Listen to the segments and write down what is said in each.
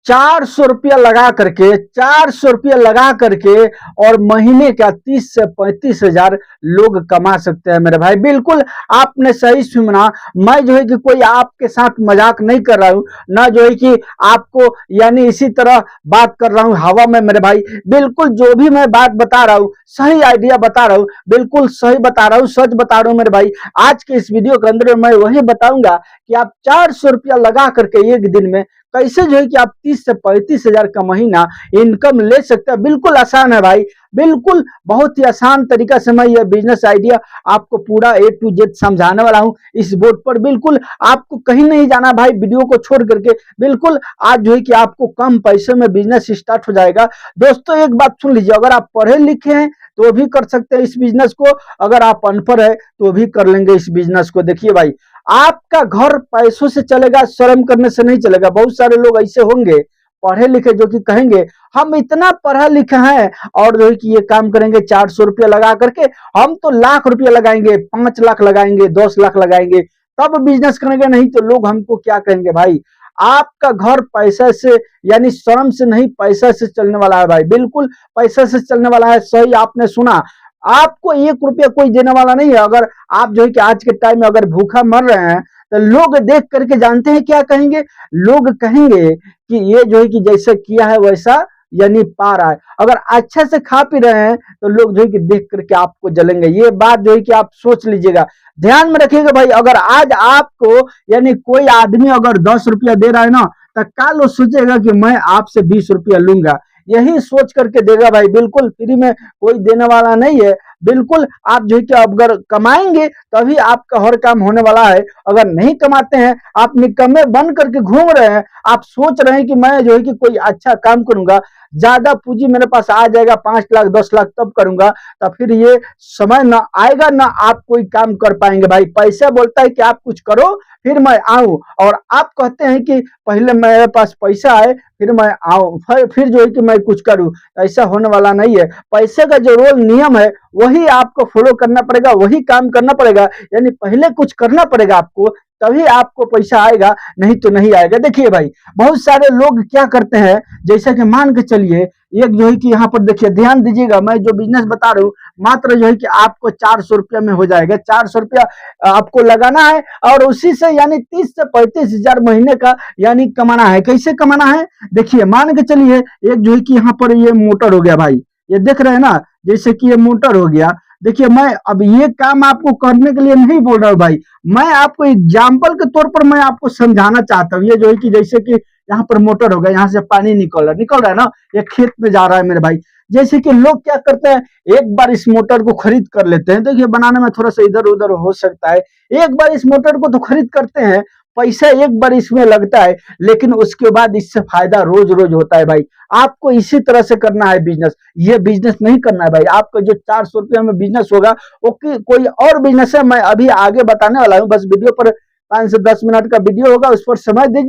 400 रुपया लगा करके 400 रुपया लगा करके और महीने का 30 से 35 हजार लोग कमा सकते हैं मेरे भाई। बिल्कुल आपने सही सुना। मैं जो है कि कोई आपके साथ मजाक नहीं कर रहा हूं, ना जो है कि आपको यानी इसी तरह बात कर रहा हूं हवा में मेरे भाई। बिल्कुल जो भी मैं बात बता रहा हूं सही आइडिया बता रहा हूं, बिल्कुल सही बता रहा हूं, सच बता रहा हूं मेरे भाई। आज के इस वीडियो के अंदर मैं वही बताऊंगा कि आप 400 रुपया लगा करके एक दिन में कैसे जो है कि आप 30 से 35 हजार का महीना इनकम ले सकते हैं। बिल्कुल आसान है भाई, बिल्कुल बहुत ही आसान तरीका से मैं ये बिजनेस आइडिया आपको पूरा A to Z समझाने वाला हूं इस बोर्ड पर। बिल्कुल आपको कहीं नहीं जाना भाई, वीडियो को छोड़ करके बिल्कुल आज जो है कि आपको कम पैसे में बिजनेस स्टार्ट हो जाएगा। दोस्तों एक बात सुन लीजिए, अगर आप पढ़े लिखे हैं तो भी कर सकते हैं इस बिजनेस को, अगर आप अनपढ़ है तो भी कर लेंगे इस बिजनेस को। देखिए भाई, आपका घर पैसों से चलेगा, शर्म करने से नहीं चलेगा। बहुत सारे लोग ऐसे होंगे पढ़े लिखे जो कि कहेंगे हम इतना पढ़ा लिखा है और जो है कि ये काम करेंगे 400 रुपया लगा करके, हम तो लाख रुपया लगाएंगे, 5 लाख लगाएंगे, 10 लाख लगाएंगे तब बिजनेस करेंगे। नहीं तो लोग हमको क्या कहेंगे भाई। आपका घर पैसा से यानी शर्म से नहीं पैसा से चलने वाला है भाई, बिल्कुल पैसा से चलने वाला है। सही आपने सुना, आपको 1 रुपया कोई देने वाला नहीं है। अगर आप जो है कि आज के टाइम में अगर भूखा मर रहे हैं तो लोग देख करके जानते हैं क्या कहेंगे, लोग कहेंगे कि ये जो है कि जैसा किया है वैसा यानी पा रहा है। अगर अच्छे से खा पी रहे हैं तो लोग जो है कि देख करके आपको जलेंगे। ये बात जो है कि आप सोच लीजिएगा, ध्यान में रखिएगा भाई। अगर आज आपको यानी कोई आदमी अगर 10 रुपया दे रहा है ना, तो कल वो सोचेगा कि मैं आपसे 20 रुपया लूंगा, यही सोच करके देगा भाई। बिल्कुल फ्री में कोई देने वाला नहीं है। बिल्कुल आप जो है कि अगर कमाएंगे तभी आपका हर काम होने वाला है। अगर नहीं कमाते हैं, आप निकम्मे बन करके घूम रहे हैं, आप सोच रहे हैं कि मैं जो है कि कोई अच्छा काम करूंगा, ज्यादा पूंजी मेरे पास आ जाएगा 5 लाख 10 लाख तब करूंगा, तो फिर ये समय ना आएगा ना आप कोई काम कर पाएंगे भाई। पैसा बोलता है कि आप कुछ करो फिर मैं आऊं, और आप कहते हैं कि पहले मेरे पास पैसा आए फिर मैं आऊं, फिर जो है कि मैं कुछ करूं। ऐसा होने वाला नहीं है। पैसे का जो रोल नियम है वही आपको फॉलो करना पड़ेगा, वही काम करना पड़ेगा। यानी पहले कुछ करना पड़ेगा आपको, तभी आपको पैसा आएगा, नहीं तो नहीं आएगा। देखिए भाई, बहुत सारे लोग क्या करते हैं, जैसा कि मान के चलिए एक जो है कि यहाँ पर देखिए ध्यान दीजिएगा, मैं जो बिजनेस बता रहा हूँ मात्र जो है कि आपको 400 रुपया में हो जाएगा। 400 रुपया आपको लगाना है और उसी से यानी 30 से 35 हजार महीने का यानी कमाना है। कैसे कमाना है देखिए, मान के चलिए एक जो है कि यहाँ पर ये मोटर हो गया भाई, ये देख रहे हैं ना, जैसे कि ये मोटर हो गया। देखिए मैं अब ये काम आपको करने के लिए नहीं बोल रहा हूँ भाई, मैं आपको एग्जाम्पल के तौर पर मैं आपको समझाना चाहता हूँ। ये जो है कि जैसे कि यहाँ पर मोटर हो गया, यहाँ से पानी निकल रहा है ना, ये खेत में जा रहा है मेरे भाई। जैसे कि लोग क्या करते हैं, एक बार इस मोटर को खरीद कर लेते हैं। देखिए बनाने में थोड़ा सा इधर उधर हो सकता है, एक बार इस मोटर को तो खरीद करते हैं, पैसा एक बार इसमें लगता है, लेकिन उसके बाद इससे फायदा रोज रोज होता है भाई। आपको इसी तरह से करना है बिजनेस, ये बिजनेस नहीं करना है भाई। आपका जो 400 रुपया में बिजनेस होगा वो कोई और बिजनेस है, मैं अभी आगे बताने वाला हूँ। बस वीडियो पर 5 से 10 मिनट का वीडियो होगा, उस पर समय दे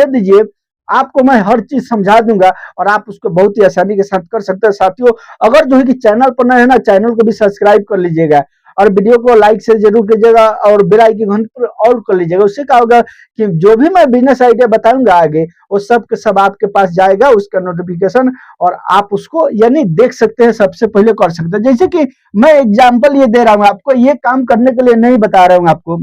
दीजिए, आपको मैं हर चीज समझा दूंगा और आप उसको बहुत ही आसानी के साथ कर सकते हैं। साथियों अगर जो है कि चैनल पर नए है ना, चैनल को भी सब्सक्राइब कर लीजिएगा और वीडियो को लाइक से जरूर कीजिएगा और बेल आइकन घंटी पर ऑल कर लीजिएगा। उससे क्या होगा कि जो भी मैं बिजनेस आइडिया बताऊंगा आगे, वो सब के सब आपके पास जाएगा, उसका नोटिफिकेशन, और आप उसको यानी देख सकते हैं, सबसे पहले कर सकते हैं। जैसे कि मैं एग्जांपल ये दे रहा हूँ आपको, ये काम करने के लिए नहीं बता रहा हूँ आपको।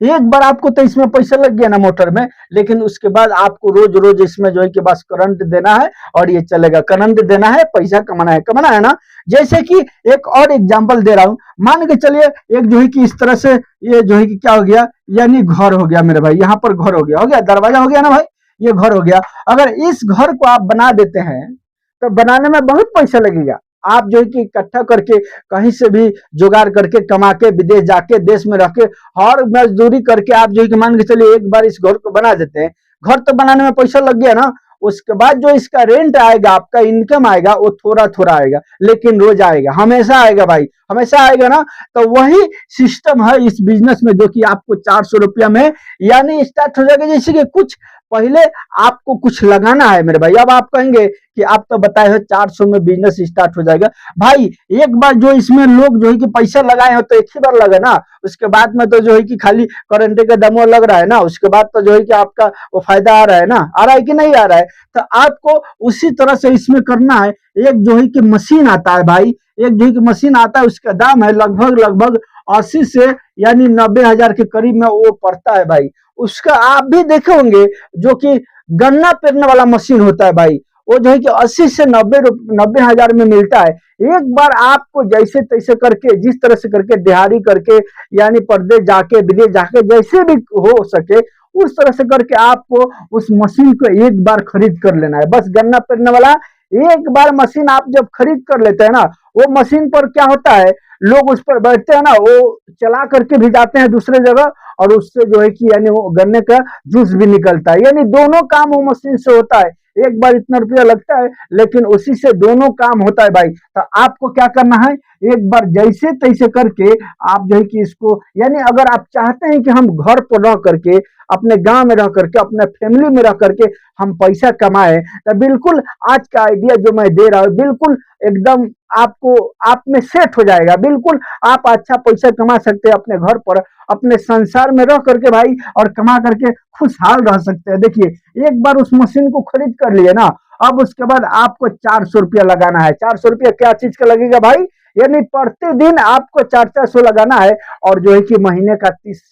एक बार आपको तो इसमें पैसा लग गया ना मोटर में, लेकिन उसके बाद आपको रोज रोज इसमें जो है कि बस करंट देना है और ये चलेगा। करंट देना है, पैसा कमाना है ना। जैसे कि एक और एग्जांपल दे रहा हूं, मान के चलिए एक जो है कि इस तरह से ये जो है कि क्या हो गया, यानी घर हो गया मेरे भाई। यहाँ पर घर हो गया, दरवाजा हो गया ना भाई, ये घर हो गया। अगर इस घर को आप बना देते हैं तो बनाने में बहुत पैसा लगेगा। आप जो है कि इकट्ठा करके कहीं से भी जुगाड़ करके कमा के विदेश जाके देश में रह के हर मजदूरी करके आप जो है कि मान के चलिए एक बार इस घर को बना देते हैं। घर तो बनाने में पैसा लग गया ना, उसके बाद जो इसका रेंट आएगा, आपका इनकम आएगा, वो थोड़ा थोड़ा आएगा, लेकिन रोज आएगा, हमेशा आएगा भाई, हमेशा आएगा ना। तो वही सिस्टम है इस बिजनेस में, जो कि आपको 400 रुपया में यानी स्टार्ट हो जाएगा। जैसे कि कुछ पहले आपको कुछ लगाना है मेरे भाई। अब आप कहेंगे कि आप तो बताए हो 400 में बिजनेस स्टार्ट हो जाएगा। भाई एक बार जो इसमें लोग जो है कि पैसा लगाए हो तो एक ही बार लगे ना, उसके बाद में तो जो है कि खाली करंटे का दमो लग रहा है ना, उसके बाद तो जो है कि आपका वो फायदा आ रहा है ना, आ रहा है कि नहीं आ रहा है। तो आपको उसी तरह से इसमें करना है। एक जो है कि मशीन आता है भाई, एक जो है कि मशीन आता है, उसका दाम है लगभग लगभग 80 से यानी 90,000 के करीब में वो पड़ता है भाई। उसका आप भी देखे होंगे जो कि गन्ना पेरने वाला मशीन होता है भाई, वो जो है कि 80 से 90,000 में मिलता है। एक बार आपको जैसे तैसे करके, जिस तरह से करके, दिहाड़ी करके, यानी परदेश जाके, विदेश जाके, जैसे भी हो सके उस तरह से करके आपको उस मशीन को एक बार खरीद कर लेना है। बस गन्ना पेरने वाला एक बार मशीन आप जब खरीद कर लेते हैं ना, वो मशीन पर क्या होता है, लोग उस पर बैठते हैं ना, वो चला करके भी जाते हैं दूसरे जगह, और उससे जो है कि यानी वो गन्ने का जूस भी निकलता है। यानी दोनों काम वो मशीन से होता है। एक बार इतना रुपया लगता है, लेकिन उसी से दोनों काम होता है भाई। तो आपको क्या करना है, एक बार जैसे तैसे करके आप जो है कि इसको, यानी अगर आप चाहते हैं कि हम घर पर रह करके, अपने गांव में रह करके, अपने फैमिली में रह करके हम पैसा कमाए, तो बिल्कुल आज का आइडिया जो मैं दे रहा हूँ बिल्कुल एकदम आपको आप में सेट हो जाएगा। बिल्कुल आप अच्छा पैसा कमा सकते हैं अपने घर पर, अपने संसार में रह करके भाई, और कमा करके खुशहाल रह सकते हैं। देखिए एक बार उस मशीन को खरीद कर लिए ना, अब उसके बाद आपको 400 रुपया लगाना है। 400 रुपया क्या चीज का लगेगा भाई, यानी प्रतिदिन आपको 400 लगाना है, और जो है कि महीने का 30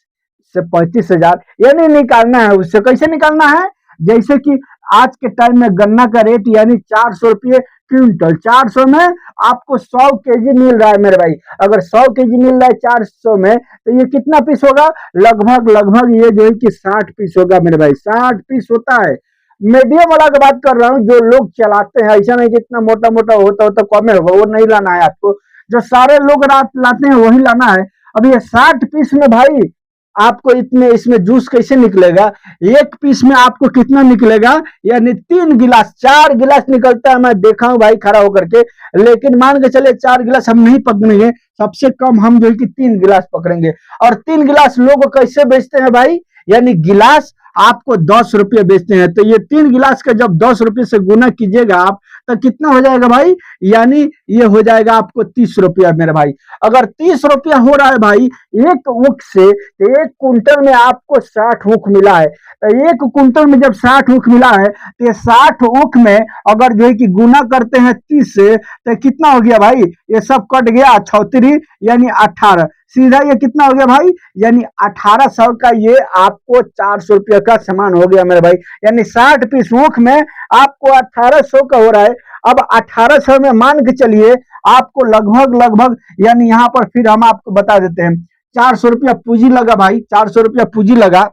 से 35,000 यानी निकालना है। उससे कैसे निकालना है, जैसे कि आज के टाइम में गन्ना का रेट यानी 400 रुपये क्विंटल, 400 में आपको 100 केजी मिल रहा है मेरे भाई। अगर 100 केजी मिल रहा है 400 में, तो ये कितना पीस होगा, लगभग लगभग ये जो है कि 60 पीस होगा मेरे भाई, 60 पीस होता है। मीडियम वाला की बात कर रहा हूँ, जो लोग चलाते हैं, ऐसा नहीं कि इतना मोटा मोटा होता होता कम होगा, वो नहीं लाना है आपको। जो सारे लोग रात लाते हैं वही लाना है। अब ये 60 पीस में भाई आपको इतने इसमें जूस कैसे निकलेगा, एक पीस में आपको कितना निकलेगा, यानी 3 गिलास, 4 गिलास निकलता है। मैं देखा हूं भाई खड़ा होकर के, लेकिन मान के चले 4 गिलास हम नहीं पकड़ेंगे, सबसे कम हम जो है कि 3 गिलास पकड़ेंगे। और 3 गिलास लोग कैसे बेचते हैं भाई, यानी गिलास आपको 10 रुपये बेचते हैं। तो ये 3 गिलास का जब 10 रुपये से गुना कीजिएगा आप, तो कितना हो जाएगा भाई, यानी ये हो जाएगा आपको 30 रुपया मेरे भाई। अगर 30 रुपया हो रहा है भाई एक ऊख से, तो 1 कुंटल में आपको 60 ऊख मिला है। तो 1 कुंटल में जब 60 ऊख मिला है, तो ये 60 ऊख में अगर जो है कि गुना करते हैं 30 से, तो कितना हो गया भाई, ये सब कट गया, 36 यानी 18, सीधा ये कितना हो गया भाई, यानी 1800 का ये आपको 400 रुपये का सामान हो गया मेरे भाई। यानी 60 पीस ऊख में आपको 1800 का हो रहा है। अब 1800 में मान के चलिए आपको लगभग लगभग, यानी यहाँ पर फिर हम आपको बता देते हैं, 400 रुपया पूंजी लगा भाई, 400 रुपया पूंजी लगा।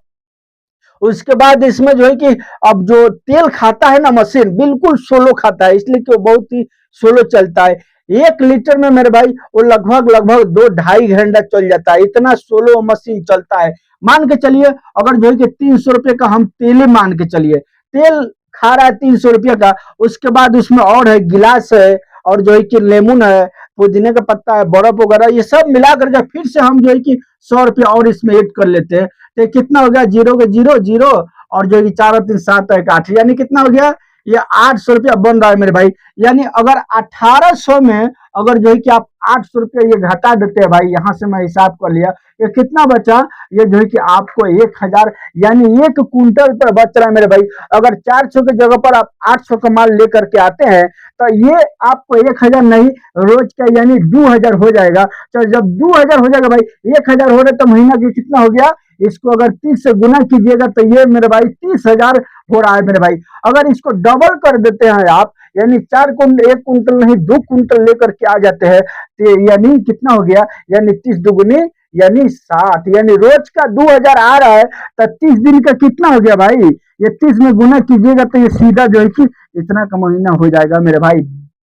उसके बाद इसमें जो है कि अब जो तेल खाता है ना मशीन, बिल्कुल सोलो खाता है, इसलिए कि वो बहुत ही सोलो चलता है। 1 लीटर में मेरे भाई वो लगभग लगभग 2-2.5 घंटा चल जाता है, इतना सोलो मशीन चलता है। मान के चलिए अगर जो है कि 300 रुपये का हम तेल मान के चलिए, तेल खा रहा है 300 रुपये का, उसके बाद उसमें और है गिलास है, और जो है कि लेमन है, पुदीने का पत्ता है, बर्फ वगैरह, ये सब मिला करके फिर से हम जो है कि 100 रुपया और इसमें ऐड कर लेते हैं। तो कितना हो गया, जीरो के जीरो जीरो, और जो है कि 4 और 3 7 1 8, यानी कितना हो गया, ये 800 रुपया बन रहा है मेरे भाई। यानी अगर 1800 में अगर जो है कि आप 800 रुपया ये घटा देते हैं भाई, यहां से मैं हिसाब कर लिया, ये कितना बचा, ये जो है कि आपको 1000 यानी 1 कुंटल पर बच रहा है मेरे भाई। अगर 400 की जगह पर आप 800 का माल लेकर के आते हैं, तो ये आपको 1000 नहीं, रोज का यानी 2000 हो जाएगा। तो जब 2000 हो जाएगा भाई, 1000 हो रहा है तो महीना की कितना हो गया, इसको अगर 30 से गुना कीजिएगा तो ये मेरे भाई 30,000 हो रहा है मेरे भाई। अगर इसको डबल कर देते हैं आप, यानी 4 कुंटल, 1 कुंटल नहीं 2 कुंटल लेकर के आ जाते हैं, तो यानी कितना हो गया, यानी 30 दुगुनी यानी 60, यानी रोज का 2000 आ रहा है, तो 30 दिन का कितना हो गया भाई, ये 30 में गुना कीजिएगा तो ये सीधा जो है कि इतना का महीना हो जाएगा मेरे भाई।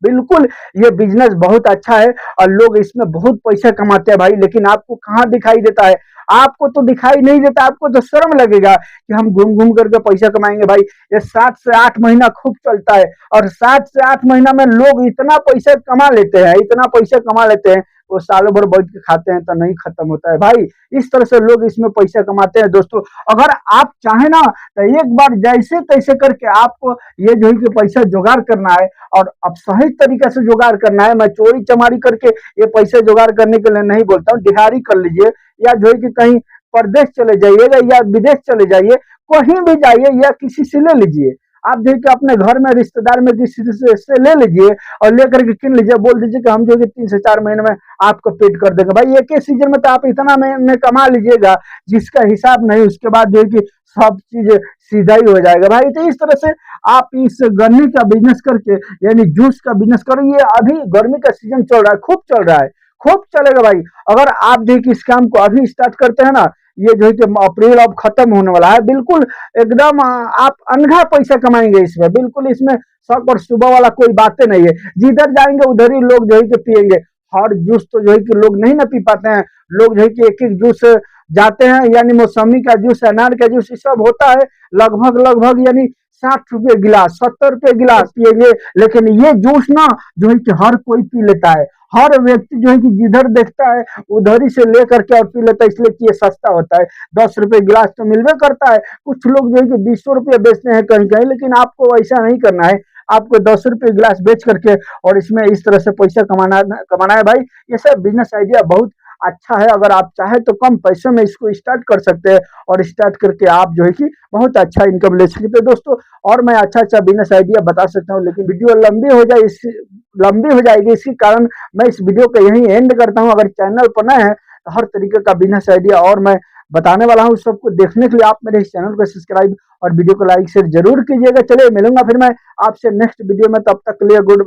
बिल्कुल ये बिजनेस बहुत अच्छा है, और लोग इसमें बहुत पैसा कमाते हैं भाई, लेकिन आपको कहाँ दिखाई देता है, आपको तो दिखाई नहीं देता, आपको तो शर्म लगेगा कि हम घूम घूम करके पैसा कमाएंगे भाई। ये 7 से 8 महीना खूब चलता है, और 7 से 8 महीना में लोग इतना पैसा कमा लेते हैं, इतना पैसा कमा लेते हैं, वो सालों भर बैठ के खाते हैं तो नहीं खत्म होता है भाई। इस तरह से लोग इसमें पैसा कमाते हैं दोस्तों। अगर आप चाहे ना तो एक बार जैसे तैसे करके आपको ये जो है कि पैसा जुगाड़ करना है, और अब सही तरीके से जुगाड़ करना है। मैं चोरी चमारी करके ये पैसे जुगाड़ करने के लिए नहीं बोलता हूँ, दिहाड़ी कर लीजिए, या जो है कि कहीं परदेश चले जाइएगा या विदेश चले जाइए, कहीं भी जाइए या किसी से ले लीजिए। आप जो है कि अपने घर में रिश्तेदार में किसी से ले लीजिए और लेकर के किन लीजिए, बोल दीजिए कि हम जो है कि 3 से 4 महीने में आपको पेड कर देंगे। भाई एक ही सीजन में तो आप इतना में कमा लीजिएगा जिसका हिसाब नहीं, उसके बाद जो है कि सब चीज सीधा ही हो जाएगा भाई। तो इस तरह से आप इस गन्ने का बिजनेस करके, यानी जूस का बिजनेस करो। ये अभी गर्मी का सीजन चल रहा है, खूब चल रहा है, खूब चलेगा भाई। अगर आप जो है कि इस काम को अभी स्टार्ट करते हैं ना, ये जो है कि अप्रैल अब खत्म होने वाला है, बिल्कुल एकदम आप अनघा पैसा कमाएंगे इसमें। बिल्कुल इसमें शक और सुबह वाला कोई बातें नहीं है। जिधर जाएंगे उधर ही लोग जो है कि पियेंगे। हर जूस तो जो है कि लोग नहीं ना पी पाते हैं। लोग जो है कि एक एक जूस जाते हैं, यानी मौसमी का जूस, अनार का जूस, ये सब होता है लगभग लगभग यानी 60 रुपये गिलास, 70 रुपये गिलास पिएंगे। लेकिन ये जूस ना जो है कि हर कोई पी लेता है। हर व्यक्ति जो है कि जिधर देखता है उधर ही से लेकर के और पी लेता है, इसलिए कि ये सस्ता होता है। 10 रुपए गिलास तो मिलवे करता है। कुछ लोग जो है कि 20 रुपये बेचते हैं कहीं कहीं, लेकिन आपको ऐसा नहीं करना है। आपको 10 रुपये गिलास बेच करके और इसमें इस तरह से पैसा कमाना है भाई। ये सब बिजनेस आइडिया बहुत अच्छा है। अगर आप चाहे तो कम पैसों में इसको स्टार्ट कर सकते हैं, और स्टार्ट करके आप जो है कि बहुत अच्छा इनकम ले सकते हैं दोस्तों। और मैं अच्छा अच्छा बिजनेस आइडिया बता सकता हूँ, लेकिन वीडियो लंबी हो जाएगी, इसी कारण मैं इस वीडियो को यहीं एंड करता हूँ। अगर चैनल पर नए हैं तो हर तरीके का बिजनेस आइडिया और मैं बताने वाला हूँ। सबको देखने के लिए आप मेरे इस चैनल को सब्सक्राइब और वीडियो को लाइक शेयर जरूर कीजिएगा। चलिए मिलूंगा फिर मैं आपसे नेक्स्ट वीडियो में, तब तक के लिए गुड।